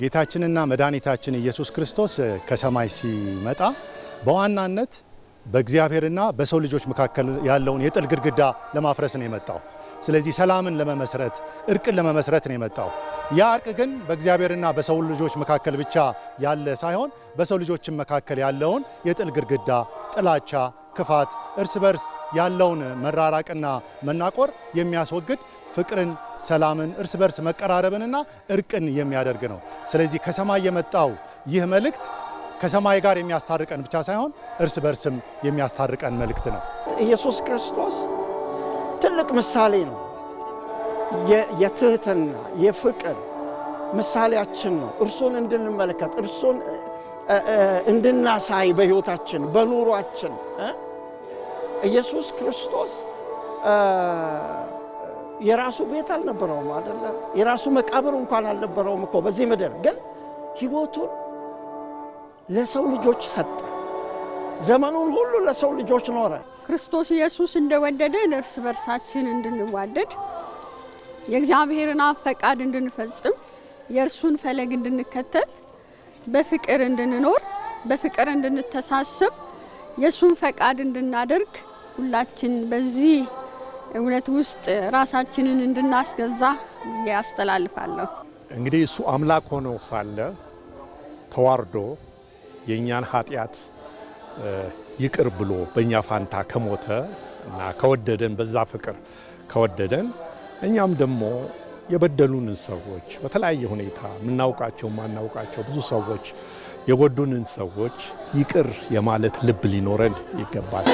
ጌታችንና መድኃኒታችን ኢየሱስ ክርስቶስ ከሰማይ ሲመጣ በዋናነት በእግዚአብሔርና በሰው ልጆች መካከል ያለውን የጥል ግድግዳ ለማፍረስ ነው የመጣው። ስለዚህ ሰላምን ለመመስረት እርቅን ለመመስረት ነው የመጣው። ያ እርቅ ግን በእግዚአብሔርና በሰው ልጆች መካከል ብቻ ያለ ሳይሆን በሰው ልጆች መካከል ያለውን የጥል ግድግዳ፣ ጥላቻ፣ ክፋት፣ እርስ በርስ ያለውን መራራቅና መናቆር የሚያስወግድ ፍቅርን፣ ሰላምን፣ እርስ በርስ መቀራረብንና እርቅን የሚያደርግ ነው። ስለዚህ ከሰማይ የመጣው ይህ መልእክት ከሰማይ ጋር የሚያስታርቀን ብቻ ሳይሆን እርስ በርስም የሚያስታርቀን መልእክት ነው። ኢየሱስ ክርስቶስ ትልቅ ምሳሌ ነው። የትህትና የፍቅር ምሳሌያችን ነው። እርሱን እንድንመለከት እርሱን እንድናሳይ በሕይወታችን በኑሯችን ኢየሱስ ክርስቶስ የራሱ ቤት አልነበረውም አይደለ? የራሱ መቃብር እንኳን አልነበረውም እኮ በዚህ ምድር። ግን ሕይወቱን ለሰው ልጆች ሰጠ። ዘመኑን ሁሉ ለሰው ልጆች ኖረ። ክርስቶስ ኢየሱስ እንደወደደን እርስ በርሳችን እንድንዋደድ የእግዚአብሔርን ፈቃድ እንድንፈጽም የእርሱን ፈለግ እንድንከተል በፍቅር እንድንኖር በፍቅር እንድንተሳሰብ የእሱን ፈቃድ እንድናደርግ ሁላችን በዚህ እውነት ውስጥ ራሳችንን እንድናስገዛ ያስተላልፋለሁ። እንግዲህ እሱ አምላክ ሆኖ ሳለ ተዋርዶ የኛን ኃጢአት ይቅር ብሎ በእኛ ፋንታ ከሞተ እና ከወደደን በዛ ፍቅር ከወደደን እኛም ደግሞ የበደሉንን ሰዎች በተለያየ ሁኔታ ምናውቃቸው ማናውቃቸው ብዙ ሰዎች የጎዱንን ሰዎች ይቅር የማለት ልብ ሊኖረን ይገባል።